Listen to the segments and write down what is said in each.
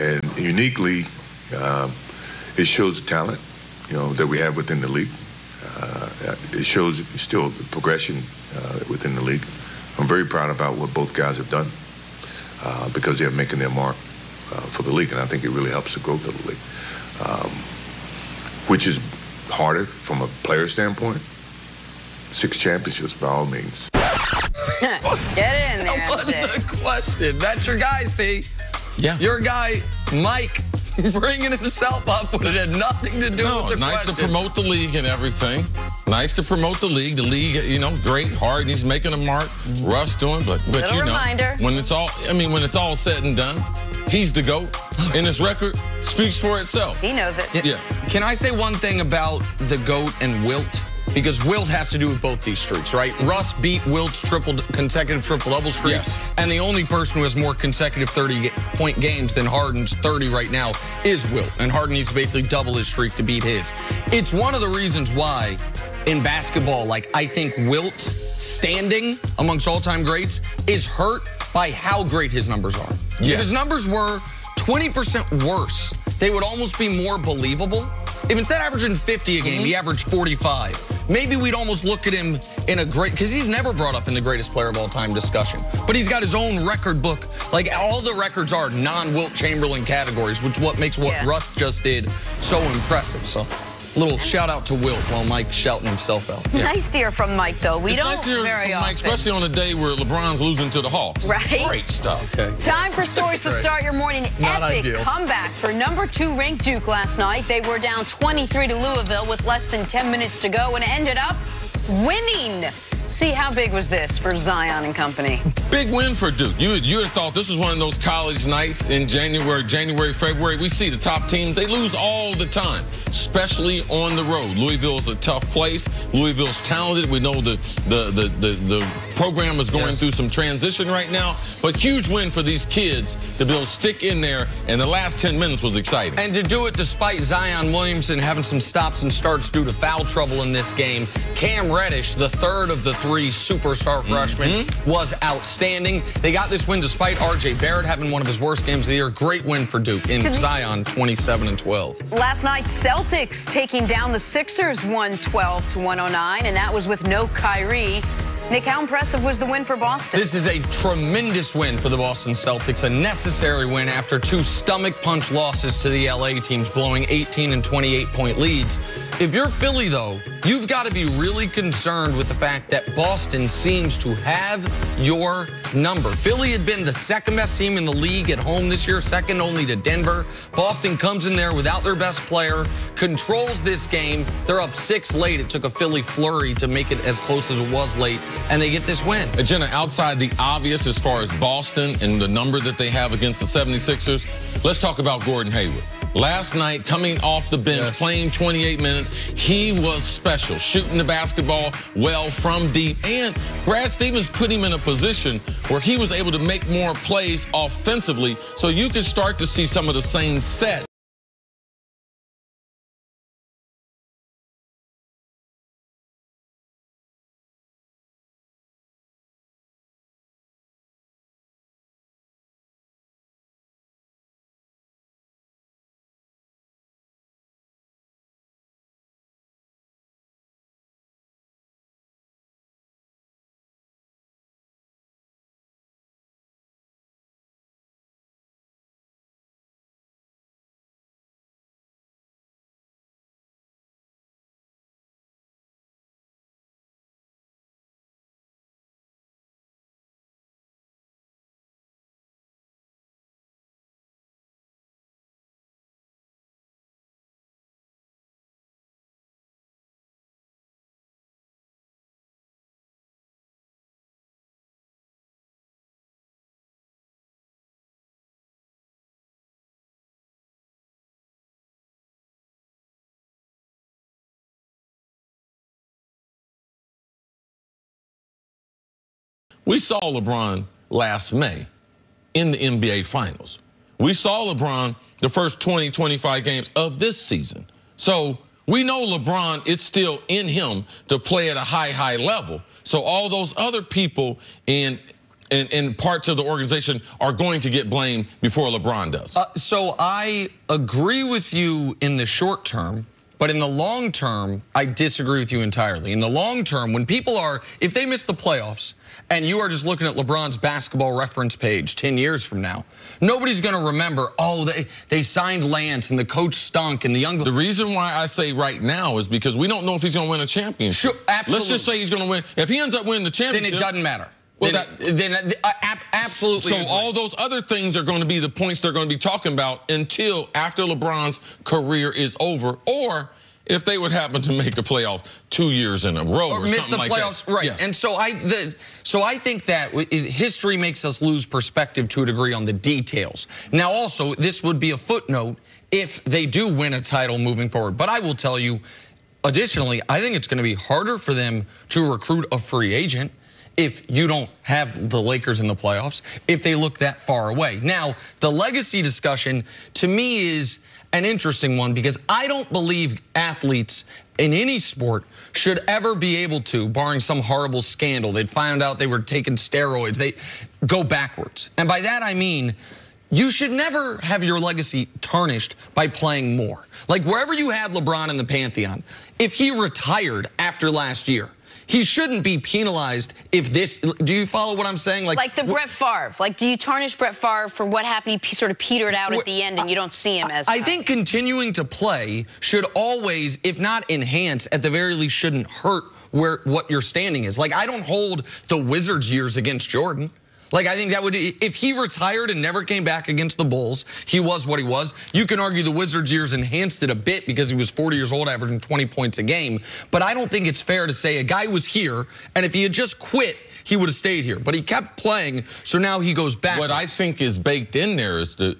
And uniquely, it shows the talent, that we have within the league. It shows still the progression within the league. I'm very proud about what both guys have done because they're making their mark for the league, and I think it really helps the growth of the league, which is harder from a player standpoint. 6 championships by all means. Get in there. That wasn't the question. That's your guy, see? Yeah. Your guy, Mike, bringing himself up when it had nothing to do with the nice question. to promote the league and everything. Nice to promote the league. The league, great, hard. He's making a mark. Russ doing, but Little reminder. when it's all said and done, he's the GOAT, and his record speaks for itself. He knows it. Yeah. Can I say one thing about the GOAT and Wilt? Because Wilt has to do with both these streaks, right? Russ beat Wilt's consecutive triple-double streak. Yes. And the only person who has more consecutive 30-point games than Harden's 30 right now is Wilt. And Harden needs to basically double his streak to beat his. It's one of the reasons why in basketball, I think Wilt standing amongst all-time greats is hurt by how great his numbers are. Yes. If his numbers were 20% worse, they would almost be more believable. If instead of averaging 50 a game, he averaged 45, maybe we'd almost look at him in a great, because he's never brought up in the greatest player of all time discussion. But he's got his own record book. All the records are non-Wilt Chamberlain categories, which is what makes what Russ just did so impressive. So little shout out to Wilt while Mike's shouting himself out. Yeah. Nice to hear from Mike, though. We don't nice to hear very from often. Mike, especially on a day where LeBron's losing to the Hawks. Right. Great stuff. Okay. Time for stories to start your morning. Not Epic ideal. comeback for #2 ranked Duke last night. They were down 23 to Louisville with less than 10 minutes to go and ended up winning. See, how big was this for Zion and company? Big win for Duke. You would have thought this was one of those college nights in January, February. We see the top teams. They lose all the time, especially on the road. Louisville's a tough place. Louisville's talented. We know the program is going through some transition right now, but huge win for these kids to be able to stick in there, and the last 10 minutes was exciting. And to do it despite Zion Williamson having some stops and starts due to foul trouble in this game. Cam Reddish, the third of the 3 superstar freshmen, was outstanding. They got this win despite R.J. Barrett having one of his worst games of the year. Great win for Duke in Zion, 27-12. Last night, Celtics taking down the Sixers 112-109, and that was with no Kyrie. Nick, how impressive was the win for Boston? This is a tremendous win for the Boston Celtics, a necessary win after 2 stomach punch losses to the LA teams, blowing 18 and 28-point leads. If you're Philly, though, you've got to be really concerned with the fact that Boston seems to have your number. Philly had been the second-best team in the league at home this year, second only to Denver. Boston comes in there without their best player, controls this game. They're up 6 late. It took a Philly flurry to make it as close as it was late, and they get this win. Jenna, outside the obvious as far as Boston and the number that they have against the 76ers, let's talk about Gordon Hayward. Last night, coming off the bench, playing 28 minutes, he was special, shooting the basketball well from deep. And Brad Stevens put him in a position where he was able to make more plays offensively, so you could start to see some of the same set. We saw LeBron last May in the NBA Finals. We saw LeBron the first 20, 25 games of this season. So we know LeBron, it's still in him to play at a high level. So all those other people in and parts of the organization are going to get blamed before LeBron does. So I agree with you in the short term, but in the long term, I disagree with you entirely. In the long term, when people are, if they miss the playoffs and you are just looking at LeBron's basketball reference page 10 years from now, nobody's going to remember, oh, they signed Lance and the coach stunk and the young... The reason why I say right now is because we don't know if he's going to win a championship. Sure, absolutely. Let's just say he's going to win. If he ends up winning the championship... Then it doesn't matter. Well, Absolutely. So all those other things are going to be the points they're going to be talking about until after LeBron's career is over, or if they would happen to make the playoffs 2 years in a row or miss something the like playoffs, that. right? Yes. And so I think that history makes us lose perspective to a degree on the details. Now, also, this would be a footnote if they do win a title moving forward. But I will tell you, additionally, I think it's going to be harder for them to recruit a free agent if you don't have the Lakers in the playoffs, if they look that far away. Now, the legacy discussion, to me, is an interesting one because I don't believe athletes in any sport should ever be able to, barring some horrible scandal, they'd find out they were taking steroids, they go backwards. And by that I mean, you should never have your legacy tarnished by playing more. Like wherever you had LeBron in the Pantheon, if he retired after last year, he shouldn't be penalized if this... Do you follow what I'm saying? Like the Brett Favre. Like, do you tarnish Brett Favre for what happened? He sort of petered out at the end and you don't see him as... I think continuing to play should always, if not enhance, at the very least shouldn't hurt what your standing is. Like, I don't hold the Wizards' years against Jordan. Like, I think that would, if he retired and never came back against the Bulls, he was what he was. You can argue the Wizards' years enhanced it a bit because he was 40 years old, averaging 20 points a game. But I don't think it's fair to say a guy was here, and if he had just quit, he would have stayed here. But he kept playing, so now he goes back. What I think is baked in there is that,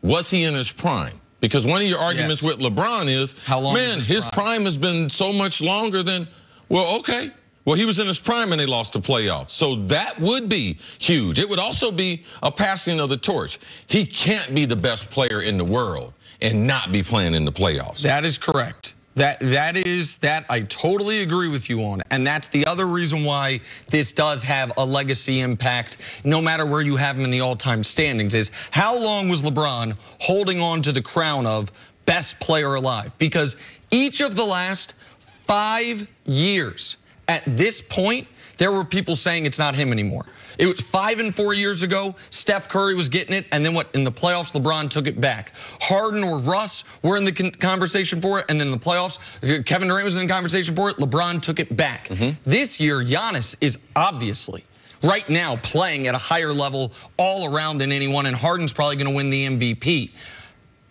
was he in his prime? Because one of your arguments with LeBron is, how long man, his prime has been so much longer than, well, okay. Well, he was in his prime and they lost the playoffs. So that would be huge. It would also be a passing of the torch. He can't be the best player in the world and not be playing in the playoffs. That is correct. That I totally agree with you on. And that's the other reason why this does have a legacy impact, no matter where you have him in the all-time standings, is how long was LeBron holding on to the crown of best player alive? Because each of the last 5 years, at this point, there were people saying it's not him anymore. It was 5 and 4 years ago, Steph Curry was getting it, and then what? In the playoffs, LeBron took it back. Harden or Russ were in the conversation for it, and then in the playoffs, Kevin Durant was in the conversation for it, LeBron took it back. This year, Giannis is obviously right now playing at a higher level all around than anyone, and Harden's probably going to win the MVP.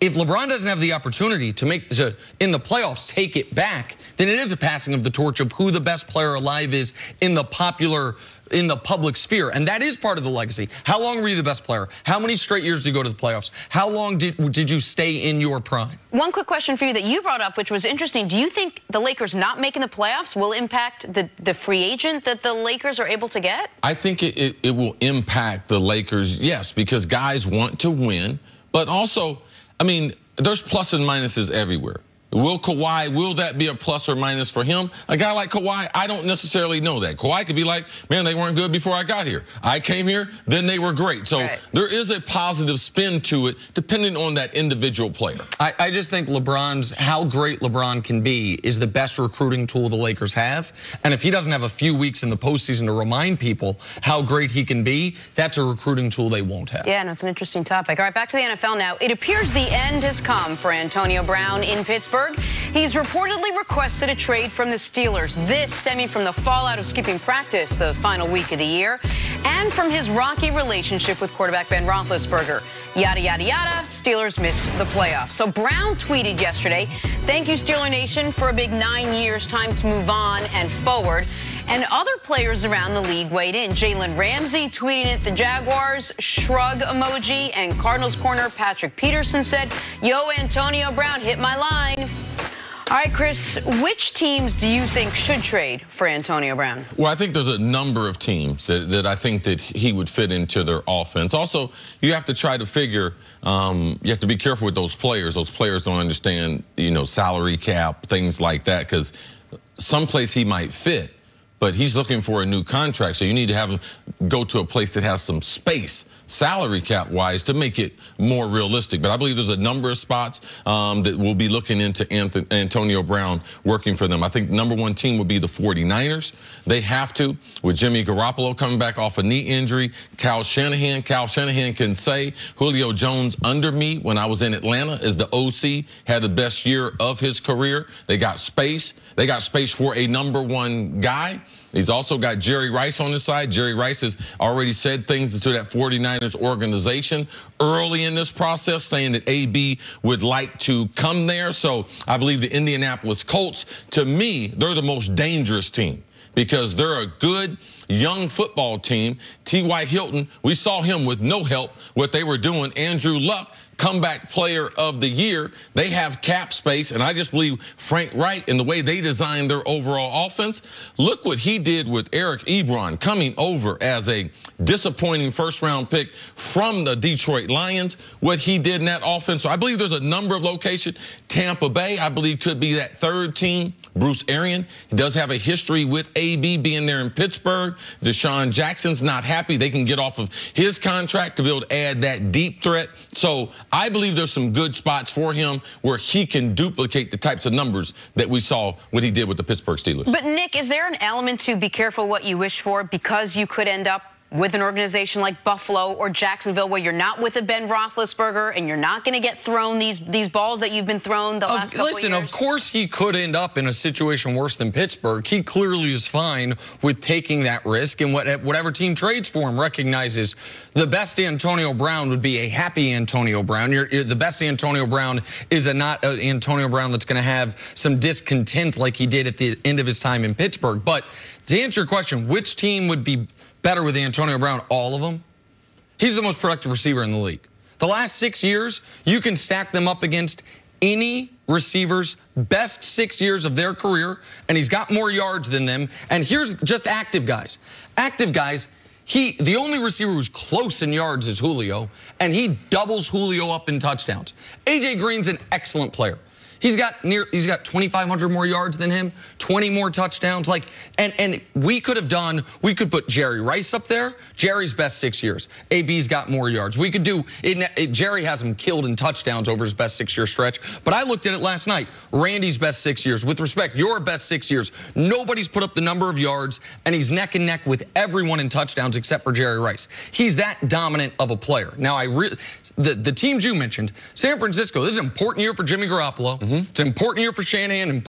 If LeBron doesn't have the opportunity to in the playoffs, take it back, then it is a passing of the torch of who the best player alive is in the public sphere. And that is part of the legacy. How long were you the best player? How many straight years did you go to the playoffs? How long did you stay in your prime? One quick question for you that you brought up, which was interesting. Do you think the Lakers not making the playoffs will impact the free agent that the Lakers are able to get? I think it will impact the Lakers, yes, because guys want to win, but also, I mean, there's plus and minuses everywhere. Will that be a plus or minus for him? A guy like Kawhi, I don't necessarily know that. Kawhi could be like, man, they weren't good before I got here. I came here, then they were great. So there is a positive spin to it, depending on that individual player. I just think how great LeBron can be is the best recruiting tool the Lakers have. And if he doesn't have a few weeks in the postseason to remind people how great he can be, that's a recruiting tool they won't have. Yeah, no, it's an interesting topic. All right, back to the NFL now. It appears the end has come for Antonio Brown in Pittsburgh. He's reportedly requested a trade from the Steelers. This stemming from the fallout of skipping practice the final week of the year and from his rocky relationship with quarterback Ben Roethlisberger. Yada, yada, yada. Steelers missed the playoffs. So Brown tweeted yesterday, "Thank you, Steeler Nation, for a big 9 years. Time to move on and forward." And other players around the league weighed in. Jalen Ramsey tweeting at the Jaguars, shrug emoji, and Cardinals corner Patrick Peterson said, "Yo, Antonio Brown, hit my line." All right, Chris, which teams do you think should trade for Antonio Brown? Well, I think there's a number of teams that I think that he would fit into their offense. Also, you have to try to figure, you have to be careful with those players. Those players don't understand, salary cap, things like that, because someplace he might fit. but he's looking for a new contract. So you need to have him go to a place that has some space, salary cap wise, to make it more realistic. But I believe there's a number of spots that will be looking into Antonio Brown working for them. I think the #1 team would be the 49ers. They have to, with Jimmy Garoppolo coming back off a knee injury. Kyle Shanahan can say, Julio Jones under me when I was in Atlanta as the OC, had the best year of his career. They got space. They got space for a #1 guy. He's also got Jerry Rice on his side. Jerry Rice has already said things to that 49ers organization early in this process, saying that AB would like to come there. So I believe the Indianapolis Colts, to me, they're the most dangerous team because they're a good young football team. T.Y. Hilton, we saw him with no help, what they were doing. Andrew Luck, comeback player of the year. They have cap space, and I just believe Frank Wright and the way they designed their overall offense. Look what he did with Eric Ebron coming over as a disappointing first-round pick from the Detroit Lions, what he did in that offense. So I believe there's a number of locations. Tampa Bay, I believe, could be that third team. Bruce Arians, he does have a history with AB being there in Pittsburgh. Deshaun Jackson's not happy. They can get off of his contract to be able to add that deep threat. So I believe there's some good spots for him where he can duplicate the types of numbers that we saw what he did with the Pittsburgh Steelers. But, Nick, is there an element to be careful what you wish for because you could end up with an organization like Buffalo or Jacksonville where you're not with a Ben Roethlisberger and you're not going to get thrown these balls that you've been thrown the last couple of years? Listen, of course he could end up in a situation worse than Pittsburgh. He clearly is fine with taking that risk, and whatever team trades for him recognizes the best Antonio Brown would be a happy Antonio Brown. The best Antonio Brown is not an Antonio Brown that's going to have some discontent like he did at the end of his time in Pittsburgh. But to answer your question, which team would be better with Antonio Brown? All of them. He's the most productive receiver in the league. The last 6 years, you can stack them up against any receiver's best 6 years of their career, and he's got more yards than them. And here's just active guys. Active guys, the only receiver who's close in yards is Julio, and he doubles Julio up in touchdowns. A.J. Green's an excellent player. He's got 2,500 more yards than him, 20 more touchdowns. And we could put Jerry Rice up there. Jerry's best 6 years. AB's got more yards. We could do Jerry has him killed in touchdowns over his best 6 year stretch. But I looked at it last night. Randy's best 6 years. With respect, your best 6 years. Nobody's put up the number of yards, and he's neck and neck with everyone in touchdowns except for Jerry Rice. He's that dominant of a player. Now, the teams you mentioned, San Francisco, this is an important year for Jimmy Garoppolo. It's an important year for Shannon.